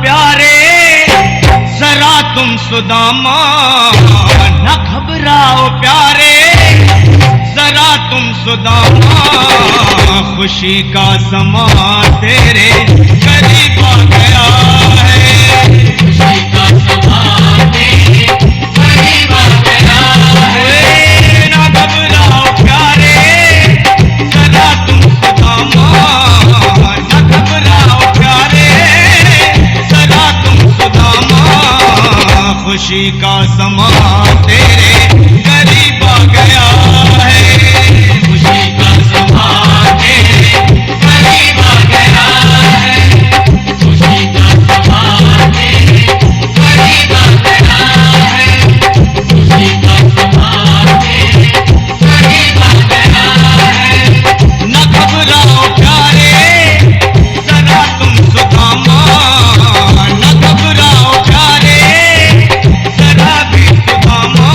प्यारे, जरा तुम सुदामा न घबराओ प्यारे, जरा तुम सुदामा, खुशी का समा तेरे करीब आ गया है, खुशी का समा तेरे करीब आ गया है। ना घबराओ प्यारे, जरा तुम सुदामा, न घबराओ प्यारे, जरा तुम सुदामा, खुशी का समा तेरे करीब आ गया है, खुशी का समा तेरे करीब आ गया है, खुशी का समा तेरे करीब आ गया है, खुशी का समा तेरे करीब आ गया है। न घबराओ प्यारे, जरा तुम सुदामा, न घबराओ प्यारे, जरा भी सुदामा,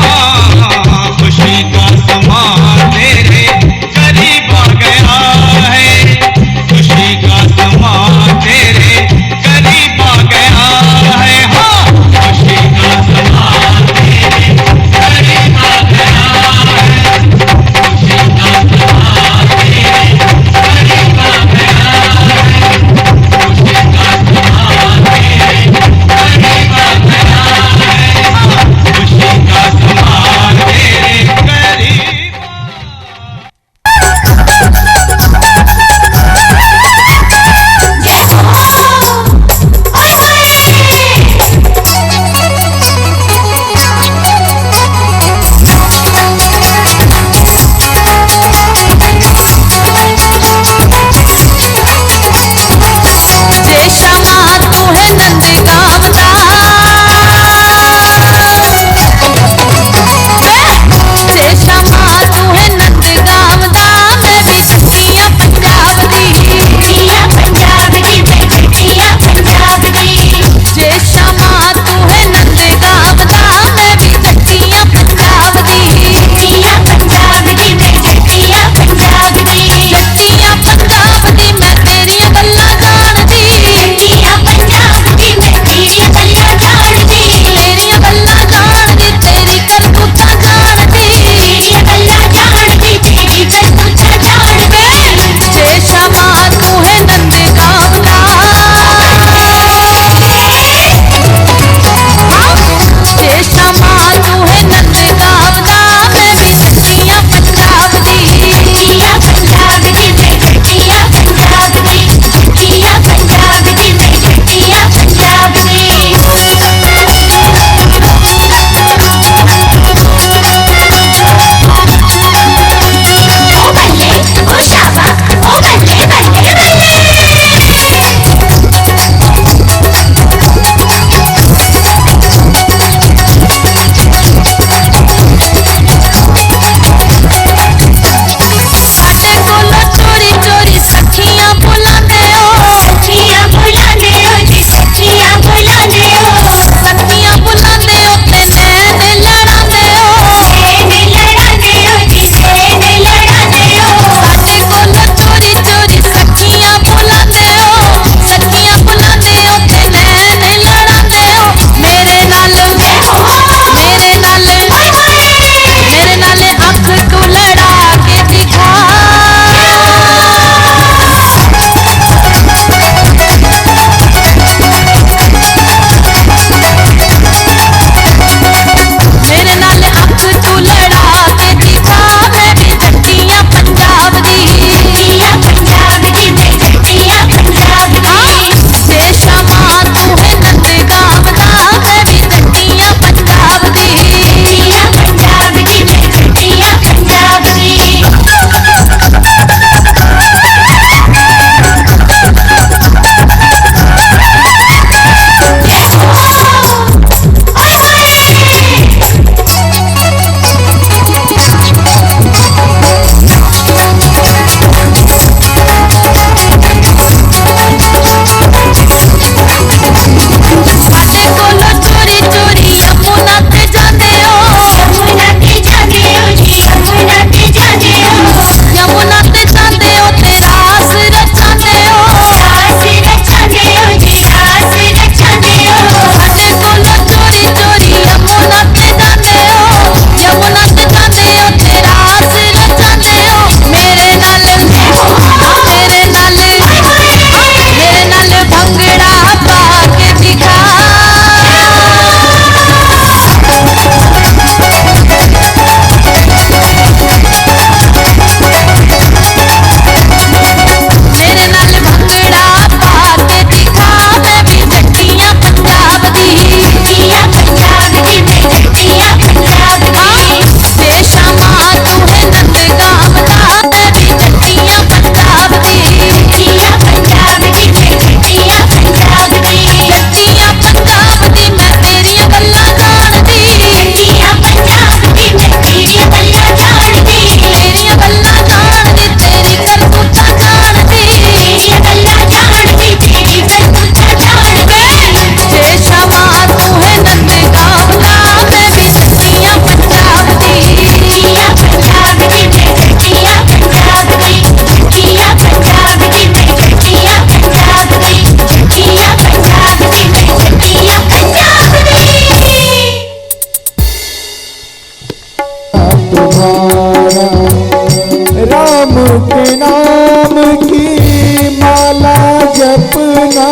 जपना,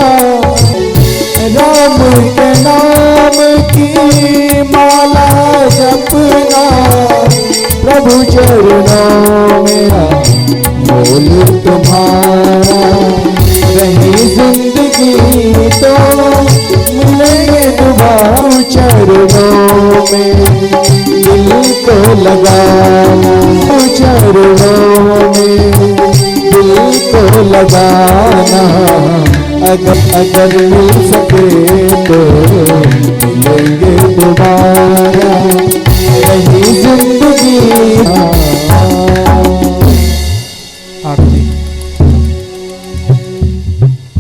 राम के नाम की माला जपना, प्रभु चरणों में बोल तुम्हारा, रही जिंदगी तो मिलेंगे दोबारा चरणों में, दिल को लगाओ चरणों में, दिल को लगाना, अगर मिल सके तो मिलेंगे दोबारा, रही जिंदगी। आरती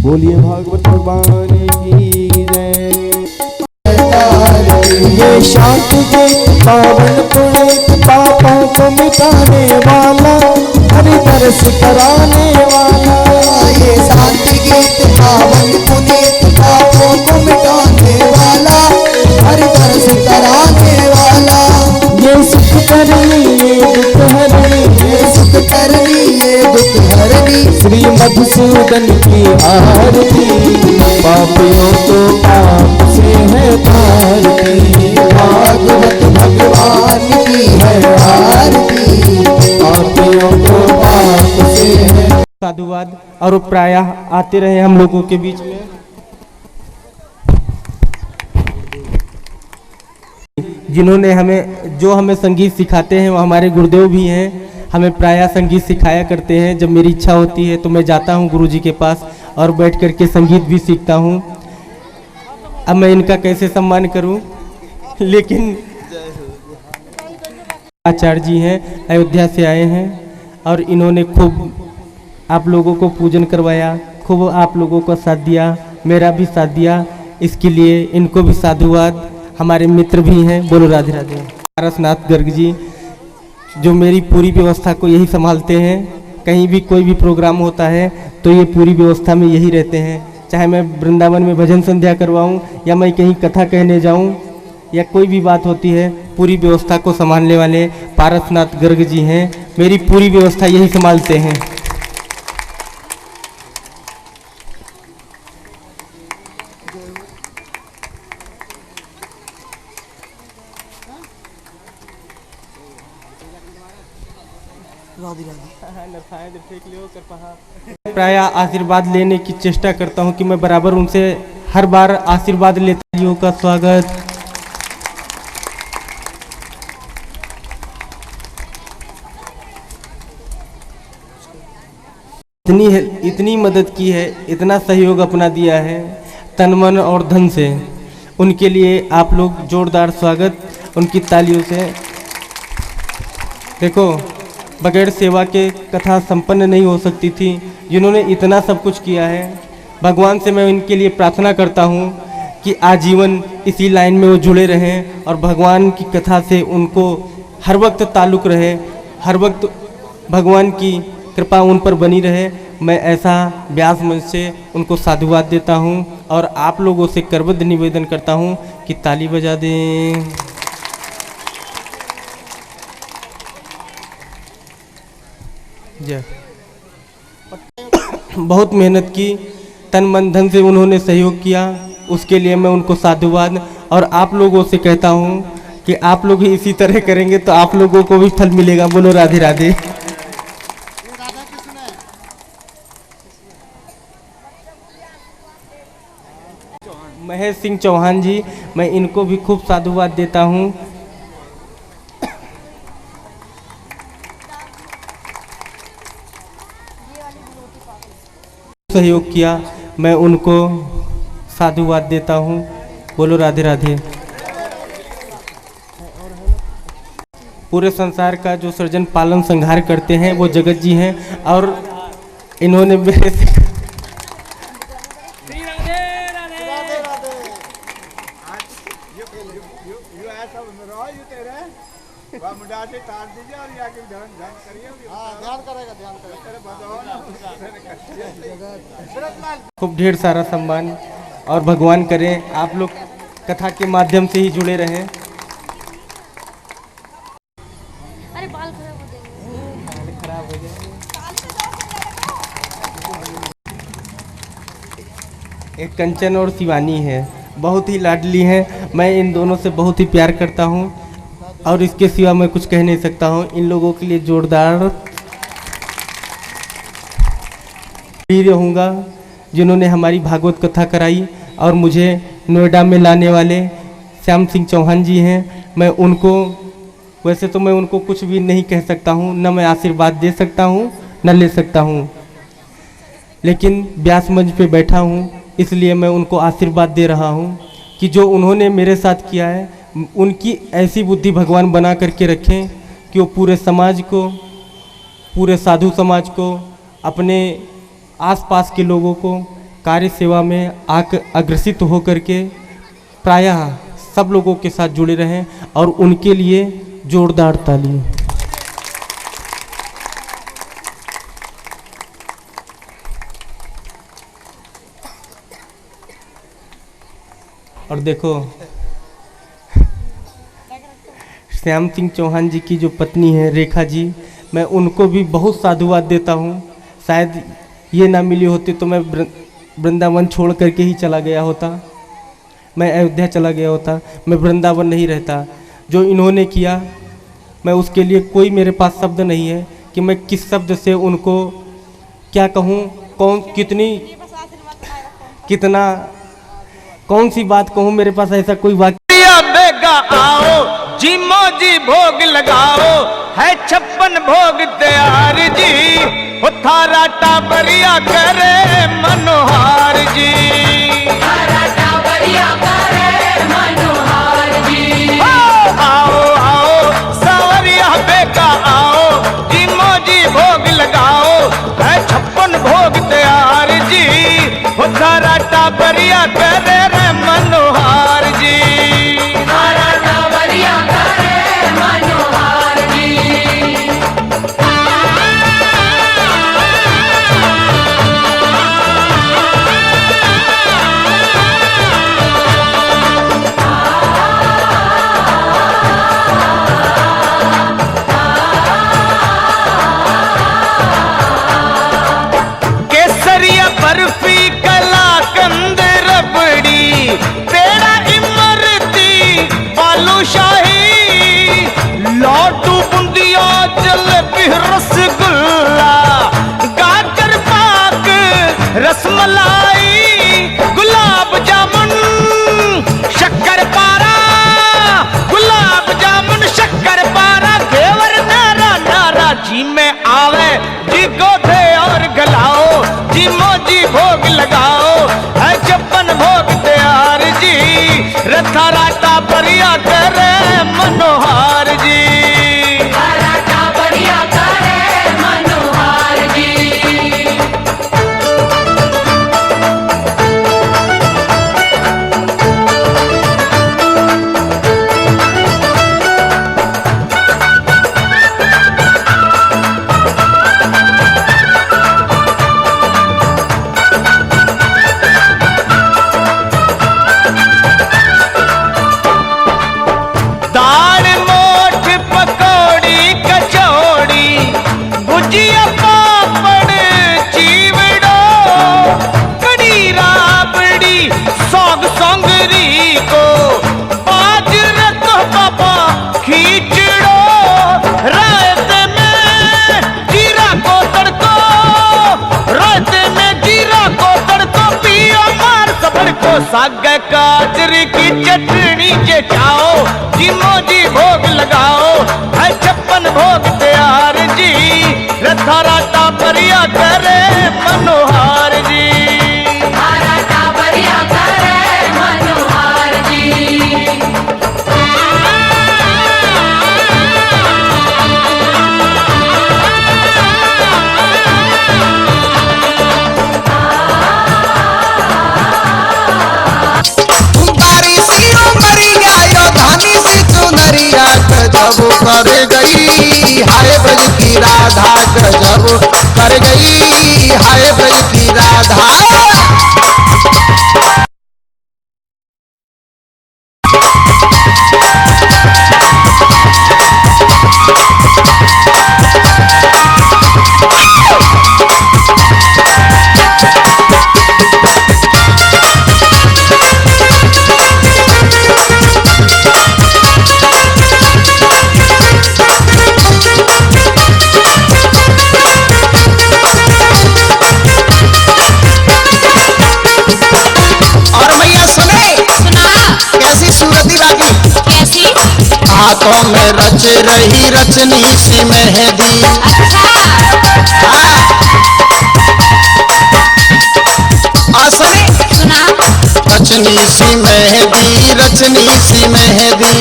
बोलिए भागवत भगवान की जय। ये शांति के पावन पुनीत पापों को मिटाने वाला, हरि दर्श कराने वाला, ये शांति गीत पावन पुनीत पापों को मिटाने वाला, हरि दर्श कराने वाला, ये सुख करनी ये दुख हरनी, ये सुख करनी ये दुख हरनी, श्री मधुसूदन की आरती, पापियों को पाप से है तारती, भागवत भगवान की है आरती, पापियों को पाप से है। साधुवाद और प्रायः आते रहे हम लोगों के बीच में। जिन्होंने हमें संगीत सिखाते हैं वो हमारे गुरुदेव भी हैं। हमें प्रायः संगीत सिखाया करते हैं। जब मेरी इच्छा होती है तो मैं जाता हूँ गुरुजी के पास और बैठ कर के संगीत भी सीखता हूँ। अब मैं इनका कैसे सम्मान करूँ, लेकिन आचार्य जी हैं, अयोध्या से आए हैं और इन्होंने खूब आप लोगों को पूजन करवाया, खूब आप लोगों का साथ दिया, मेरा भी साथ दिया। इसके लिए इनको भी साधुवाद। हमारे मित्र भी हैं। बोलो राधे राधे। पारसनाथ गर्ग जी जो मेरी पूरी व्यवस्था को यही संभालते हैं। कहीं भी कोई भी प्रोग्राम होता है तो ये पूरी व्यवस्था में यही रहते हैं। चाहे मैं वृंदावन में भजन संध्या करवाऊं या मैं कहीं कथा कहने जाऊं या कोई भी बात होती है, पूरी व्यवस्था को संभालने वाले पारसनाथ गर्ग जी हैं। मेरी पूरी व्यवस्था यही संभालते हैं। प्राय आशीर्वाद लेने की चेष्टा करता हूं कि मैं बराबर उनसे हर बार आशीर्वाद लेता हूं। का स्वागत। इतनी मदद की है, इतना सहयोग अपना दिया है तन मन और धन से। उनके लिए आप लोग जोरदार स्वागत उनकी तालियों से। देखो, बगैर सेवा के कथा संपन्न नहीं हो सकती थी। जिन्होंने इतना सब कुछ किया है, भगवान से मैं इनके लिए प्रार्थना करता हूँ कि आजीवन इसी लाइन में वो जुड़े रहें और भगवान की कथा से उनको हर वक्त ताल्लुक़ रहे, हर वक्त भगवान की कृपा उन पर बनी रहे। मैं ऐसा व्यास मंच से उनको साधुवाद देता हूँ और आप लोगों से करबद्ध निवेदन करता हूँ कि ताली बजा दें। जय। बहुत मेहनत की, तन मन धन से उन्होंने सहयोग किया, उसके लिए मैं उनको साधुवाद। और आप लोगों से कहता हूँ कि आप लोग ही इसी तरह करेंगे तो आप लोगों को भी फल मिलेगा। बोलो राधे राधे। महेश सिंह चौहान जी, मैं इनको भी खूब साधुवाद देता हूँ। सहयोग किया, मैं उनको साधुवाद देता हूँ। बोलो राधे राधे। पूरे संसार का जो सृजन पालन संहार करते हैं वो जगत जी हैं और इन्होंने मेरे से खूब ढेर सारा सम्मान और भगवान करें आप लोग कथा के माध्यम से ही जुड़े रहें। अरे बाल खराब हो जाएंगे। एक कंचन और शिवानी है, बहुत ही लाडली हैं। मैं इन दोनों से बहुत ही प्यार करता हूँ और इसके सिवा मैं कुछ कह नहीं सकता हूँ। इन लोगों के लिए जोरदार भी रहूँगा जिन्होंने हमारी भागवत कथा कराई और मुझे नोएडा में लाने वाले श्याम सिंह चौहान जी हैं। मैं उनको वैसे तो मैं उनको कुछ भी नहीं कह सकता हूँ, न मैं आशीर्वाद दे सकता हूँ न ले सकता हूँ, लेकिन व्यास मंच पे बैठा हूँ इसलिए मैं उनको आशीर्वाद दे रहा हूँ कि जो उन्होंने मेरे साथ किया है उनकी ऐसी बुद्धि भगवान बना करके रखें कि वो पूरे समाज को, पूरे साधु समाज को, अपने आसपास के लोगों को कार्य सेवा में अग्रसित हो करके प्रायः सब लोगों के साथ जुड़े रहें और उनके लिए जोरदार ताली। और देखो श्याम सिंह चौहान जी की जो पत्नी है रेखा जी, मैं उनको भी बहुत साधुवाद देता हूँ। शायद ये ना मिली होती तो मैं वृंदावन छोड़ करके ही चला गया होता, मैं अयोध्या चला गया होता, मैं वृंदावन नहीं रहता। जो इन्होंने किया मैं उसके लिए कोई मेरे पास शब्द नहीं है कि मैं किस शब्द से उनको क्या कहूँ, कौन सी बात कहूँ। मेरे पास ऐसा कोई वाक्य बेगा आओ जी मोजी भोग लगाओ, है 56 भोग तैयार जी, वो थारा टाबरिया करे मनोहार जी, थारा टाबरिया करे मनोहार जी। आओ आओ सावरिया बेगा आओ जी मोजी भोग लगाओ, है 56 भोग तैयार जी, वो थारा टाबरिया करे मनोहार जी, थारा टाबरिया करे मनोहार जी। केसरिया बर्फी कलाकंद रबड़ी पेड़ा इमरती बालूशाही, लड्डू बुंदिया जलेबी रसगुल्ला, गाजर पाक रसमलाई, गुलाब जामुन शक्कर पारा, गुलाब जामुन शक्कर पारा, घेवर नारा नारा जी में आवे जी गोधे और गलाओ जी मोजी भोग लगाओ, है 56 भोग तैयार जी, रथा राटा परिया करे मनोहार जी, राटा परिया करे मनोहार जी। दाल मोठ पकौड़ी कचौड़ी भुजिया पापड़ चीवड़ो, कड़ी राबड़ी सौग सौंगरी को, बाजरा तो बाबा खींचड़ो, रायते में जीरा को तड़को, रायते में जीरा को तड़को, पियो मार सबड़ को, साग गाजर की चटनी जे चाओ जी मोजी भोग लगाओ, है 56 भोग तैयार जी, रथा राटा परिया करे मनोहार जी, राटा परिया करे मनोहार जी। धानी सी चुनरिया जब करे हाथों में रच रही रचनी सी मेहंदी। अच्छा सुना रचनी सी मेहंदी रचनी सी मेहंदी।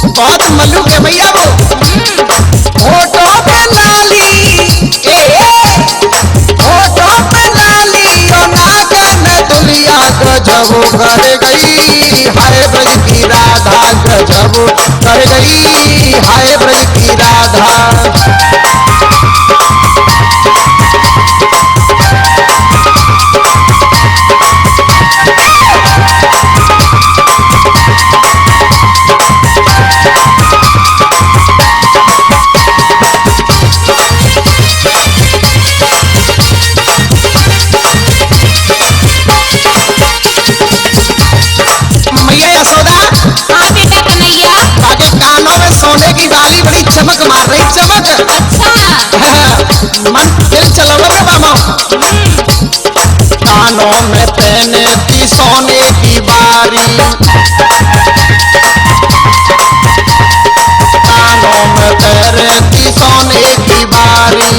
बहुत मल्लू के भैया वो होठों पे लाली होठों पे लाली और नागन दुलिया गजब कर गई हाय ब्रज की राधा गजब कर गई हाय ब्रज की राधा। सोने की डाली बड़ी चमक मार रही चमक। मन दिल चलो रे मामा। कानों में पहने थी सोने की बारी। कानों में पहने थी सोने की बारी।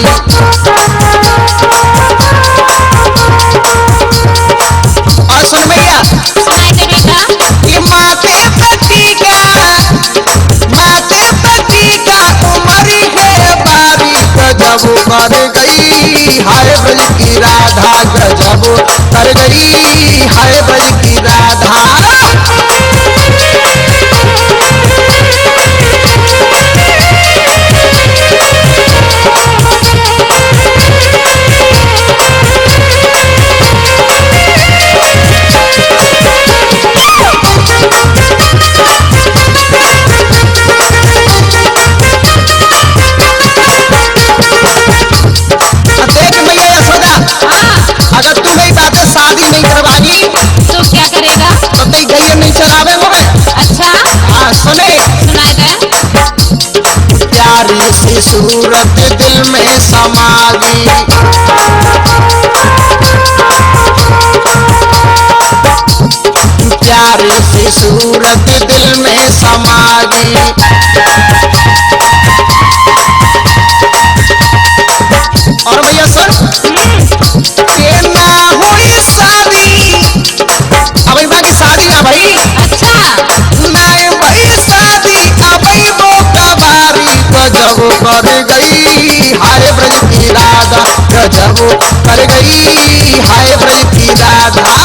और सुन भैया ये माथे पे टीका उमरी है बारी गजब कर गई हाय ब्रज की राधा गजब कर गई हाय ब्रज की राधा। अगर तू मेरी बातें शादी नहीं करवानी तो क्या करेगा? तो तेरी गैया नहीं चरावे मोहे। अच्छा हाँ सुने सुनाए दे। प्यारी सी सूरत दिल में समा गई। प्यारी सी सूरत दिल में समा गई। और भैया सुन ना हुई शादी अभी बाकी शादी ना भाई। अच्छा नहीं भाई शादी अभी मौका बारी गजब कर गई हाय ब्रज की राधा गजब कर गई हाय ब्रज की राधा।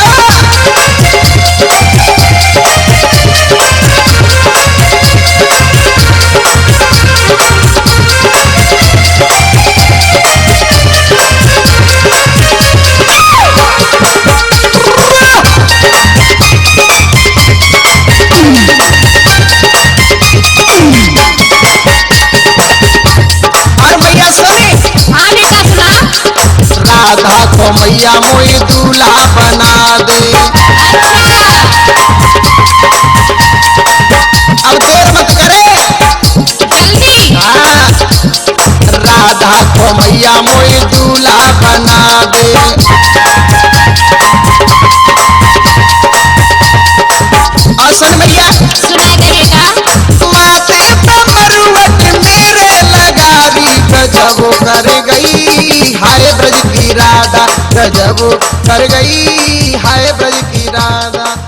राधा को मैया मोई दूल्हा बना दे। अब देर मत करे जल्दी। हाँ राधा को मैया मोई दूल्हा बना दे। और सुन भैया सुनाए दे बेटा। माथे पे मरुवत मेरे लगा दी गजब कर गई हाय ब्रज की राधा गजब कर गई हाय ब्रज की राधा।